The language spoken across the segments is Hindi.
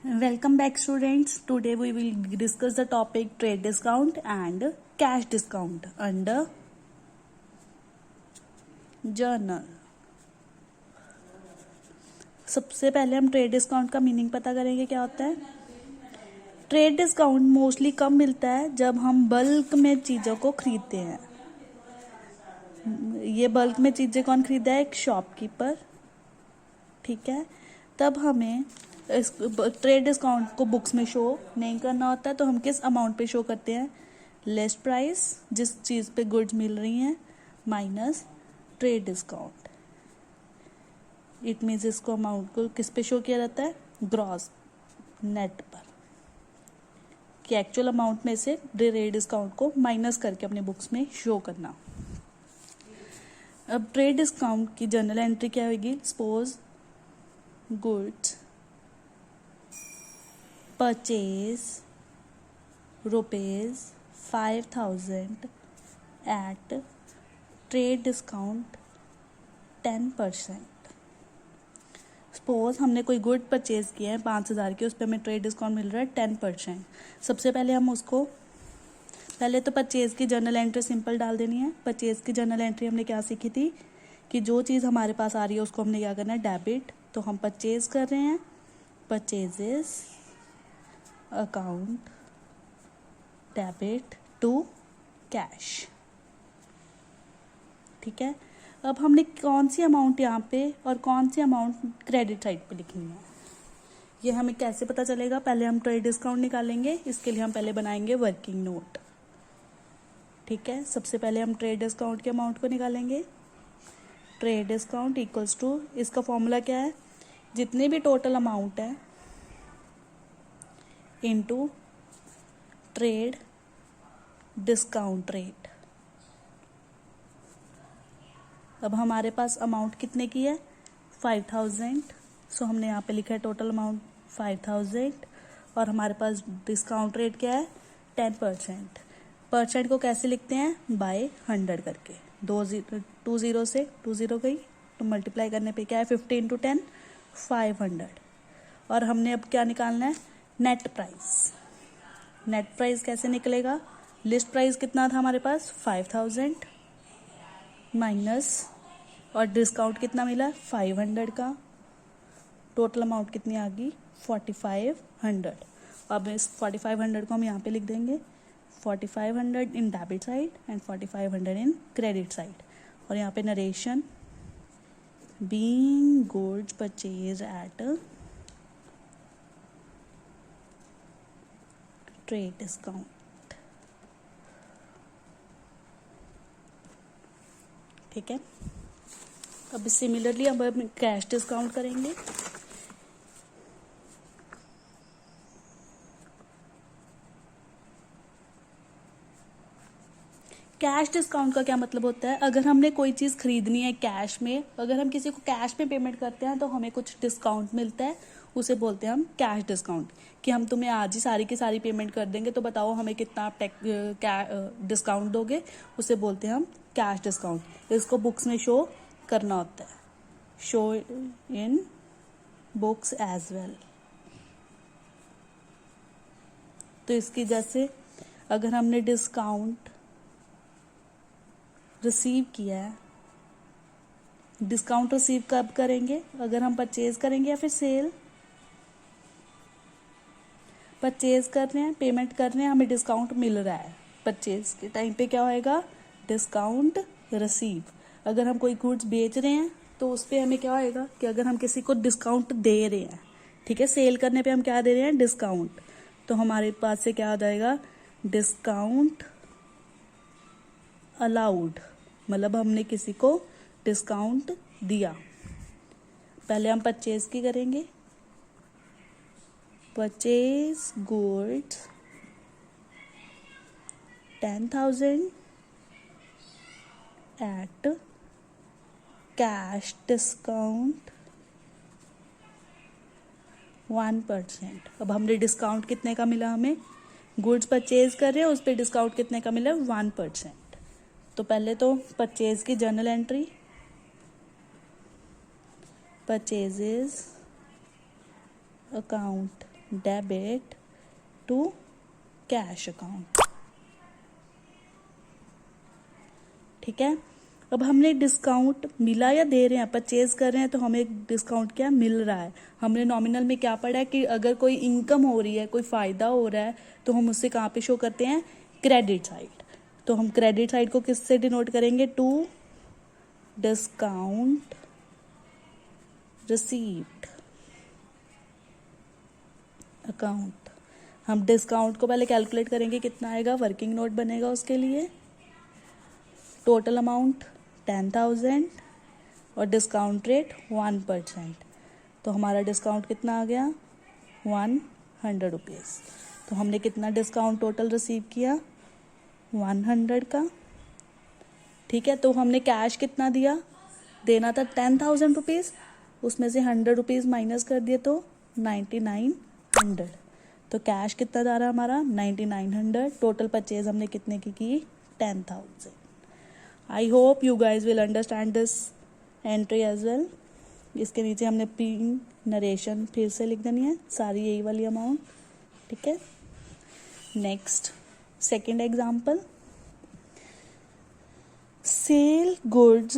Welcome back, students. Today we will discuss the topic trade discount and cash discount under journal. सबसे पहले हम ट्रेड डिस्काउंट का मीनिंग पता करेंगे क्या होता है। ट्रेड डिस्काउंट मोस्टली कब मिलता है? जब हम बल्क में चीज़ों को खरीदते हैं। ये बल्क में चीज़ें कौन खरीदा है? एक शॉपकीपर, ठीक है। तब हमें इस ट्रेड डिस्काउंट को बुक्स में शो नहीं करना होता है, तो हम किस अमाउंट पे शो करते हैं? लिस्ट प्राइस, जिस चीज़ पे गुड्स मिल रही हैं, minus trade discount. It means इसको अमाउंट को किस पे शो किया जाता है? ग्रॉस, नेट पर, कि एक्चुअल अमाउंट में से ट्रेड डिस्काउंट को माइनस करके अपने बुक्स में शो करना। अब ट्रेड डिस्काउंट की जर्नल एंट्री क्या होगी? Suppose goods purchase rupees 5,000 at trade discount 10%। Suppose हमने कोई गुड परचेज किया है 5,000 की, उस पर हमें ट्रेड डिस्काउंट मिल रहा है 10%। सबसे पहले हम उसको पहले तो परचेज की जर्नल एंट्री सिंपल डाल देनी है। परचेज की जर्नल एंट्री हमने क्या सीखी थी कि जो चीज़ हमारे पास आ रही है उसको हमने क्या करना है? डेबिट। तो हम परचेज कर रहे हैं, purchases account debit to cash, ठीक है। अब हमने कौन सी अमाउंट यहाँ पे और कौन सी अमाउंट क्रेडिट साइड पे लिखनी है, ये हमें कैसे पता चलेगा? पहले हम ट्रेड डिस्काउंट निकालेंगे। इसके लिए हम पहले बनाएंगे वर्किंग नोट, ठीक है। सबसे पहले हम ट्रेड डिस्काउंट के अमाउंट को निकालेंगे। ट्रेड डिस्काउंट इक्वल्स टू, इसका फॉर्मूला क्या है? जितने भी टोटल अमाउंट है इनटू ट्रेड डिस्काउंट रेट। अब हमारे पास अमाउंट कितने की है? 5,000। सो हमने यहाँ पे लिखा है टोटल अमाउंट 5,000 और हमारे पास डिस्काउंट रेट क्या है? 10%। परसेंट को कैसे लिखते हैं? बाय 100 करके। 2 जीरो से 2 जीरो गई तो मल्टीप्लाई करने पे क्या है? 50 इंटू 10 500। और हमने अब क्या निकालना है? Net price. नेट प्राइस कैसे निकलेगा? लिस्ट प्राइस कितना था हमारे पास? 5,000 माइनस, और डिस्काउंट कितना मिला? 500 का। टोटल अमाउंट कितनी आ गई? 4,500। अब इस 4,500 को हम यहाँ पे लिख देंगे। 4,500 in debit side and 4,500 in credit side. और यहाँ पे narration, being goods purchase at trade discount, ठीक है। अब सिमिलरली अब हम कैश डिस्काउंट करेंगे। कैश डिस्काउंट का क्या मतलब होता है? अगर हमने कोई चीज़ खरीदनी है कैश में, अगर हम किसी को कैश में पेमेंट करते हैं तो हमें कुछ डिस्काउंट मिलता है, उसे बोलते हैं हम कैश डिस्काउंट। कि हम तुम्हें आज ही सारी की सारी पेमेंट कर देंगे, तो बताओ हमें कितना डिस्काउंट दोगे, उसे बोलते हैं हम कैश डिस्काउंट। इसको बुक्स में शो करना होता है, show in books as well. तो इसकी जैसे अगर हमने डिस्काउंट रिसीव किया है, डिस्काउंट रिसीव कब करेंगे? अगर हम परचेज करेंगे या फिर सेल? परचेज कर रहे हैं, पेमेंट कर रहे हैं, हमें डिस्काउंट मिल रहा है। परचेज के टाइम पे क्या होएगा? Discount receive. अगर हम कोई गुड्स बेच रहे हैं तो उस पर हमें क्या होएगा कि अगर हम किसी को डिस्काउंट दे रहे हैं, ठीक है, सेल करने पे हम क्या दे रहे हैं? डिस्काउंट। तो हमारे पास से क्या आ जाएगा? डिस्काउंट अलाउड, मतलब हमने किसी को डिस्काउंट दिया। पहले हम परचेज की करेंगे। Purchase goods 10,000 at cash discount 1%। अब हमने डिस्काउंट कितने का मिला? हमें गुड्स परचेज कर रहे हैं, उस पर डिस्काउंट कितने का मिला? 1%। तो पहले तो परचेज की journal entry, purchases account debit to cash account. ठीक है, अब हमने डिस्काउंट मिला या दे रहे हैं, परचेज कर रहे हैं तो हमें डिस्काउंट क्या मिल रहा है। हमने नॉमिनल में क्या पढ़ा है कि अगर कोई इनकम हो रही है, कोई फायदा हो रहा है, तो हम उससे कहाँ पे शो करते हैं, क्रेडिट साइड। तो हम क्रेडिट साइड को किससे डिनोट करेंगे, टू डिस्काउंट रिसीव्ड अकाउंट। हम डिस्काउंट को पहले कैलकुलेट करेंगे, कितना आएगा, वर्किंग नोट बनेगा उसके लिए, टोटल अमाउंट 10,000 और डिस्काउंट रेट 1%। तो हमारा डिस्काउंट कितना आ गया, 100 रुपीज़। तो हमने कितना डिस्काउंट टोटल रिसीव किया, 100 का। ठीक है, तो हमने कैश कितना दिया, देना था 10,000 रुपीज़, उसमें से 100 रुपीज़ माइनस कर दिए तो 9900। तो कैश कितना जा रहा है हमारा, 9900। टोटल परचेज हमने कितने की 10,000। I hope you guys will understand this entry as well. इसके नीचे हमने पिन नरेशन फिर से लिख देनी है, सारी यही वाली अमाउंट। ठीक है, next second example, sell goods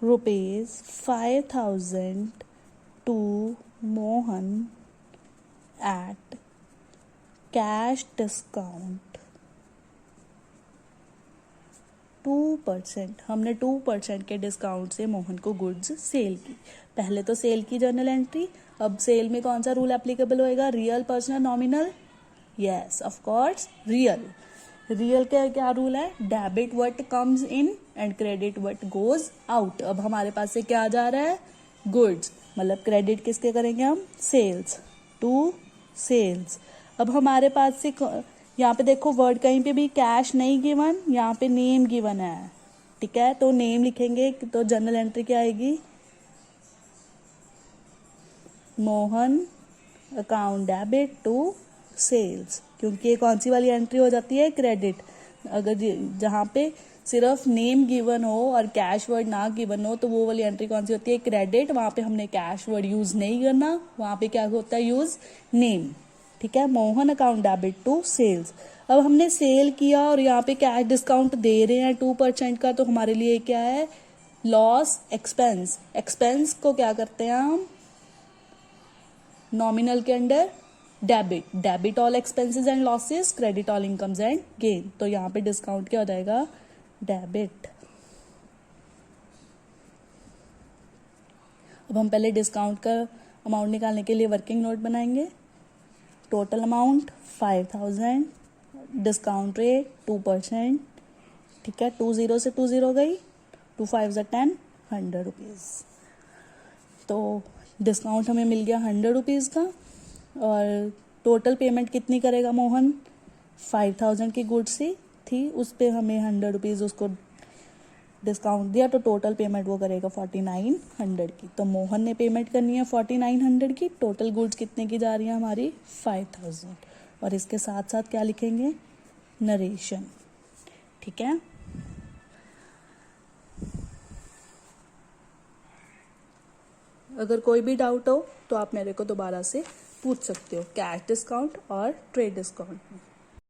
₹5,000 to Mohan at cash discount 2%। हमने 2% के डिस्काउंट से मोहन को गुड्स सेल की। पहले तो सेल की जर्नल एंट्री, अब सेल में कौन सा रूल एप्लीकेबल होएगा, real, personal, nominal, yes of course real. Real का क्या रूल है, debit what comes in and credit what goes out. अब हमारे पास से क्या जा रहा है, गुड्स, मतलब क्रेडिट किसके करेंगे हम, सेल्स, टू सेल्स। अब हमारे पास से यहाँ पे देखो वर्ड कहीं पे भी कैश नहीं गिवन, यहाँ पे नेम गिवन है। ठीक है, तो नेम लिखेंगे तो जर्नल एंट्री क्या आएगी, Mohan account debit to sales, क्योंकि ये कौन सी वाली एंट्री हो जाती है, क्रेडिट। अगर जहाँ पे सिर्फ नेम गिवन हो और कैश वर्ड ना गिवन हो तो वो वाली एंट्री कौन सी होती है, क्रेडिट। वहाँ पे हमने कैश वर्ड यूज नहीं करना, वहाँ पे क्या होता है, यूज नेम। ठीक है, Mohan account debit to sales. अब हमने सेल किया और यहाँ पे कैश डिस्काउंट दे रहे हैं 2% का, तो हमारे लिए क्या है, लॉस एक्सपेंस। एक्सपेंस को क्या करते हैं हम, नॉमिनल के under debit, debit all expenses and losses, credit all incomes and gain. तो यहाँ पे डिस्काउंट क्या हो जाएगा, डेबिट। अब हम पहले डिस्काउंट का अमाउंट निकालने के लिए वर्किंग नोट बनाएंगे। Total amount 5,000, discount rate 2%। ठीक है, 20 से 20 गई, 2 5 10, 100 रुपीज़। तो डिस्काउंट हमें मिल गया 100 रुपीज़ का, और टोटल पेमेंट कितनी करेगा मोहन, 5,000 की गुड्स थी, उस पर हमें 100 रुपीज़ उसको डिस्काउंट दिया, तो टोटल पेमेंट वो करेगा 4,900 की। तो मोहन ने पेमेंट करनी है 4,900 की, टोटल गुड्स कितने की जा रही है हमारी, 5,000। और इसके साथ साथ क्या लिखेंगे, नरेशन। ठीक है, अगर कोई भी डाउट हो तो आप मेरे को दोबारा से पूछ सकते हो, कैश डिस्काउंट और ट्रेड डिस्काउंट में।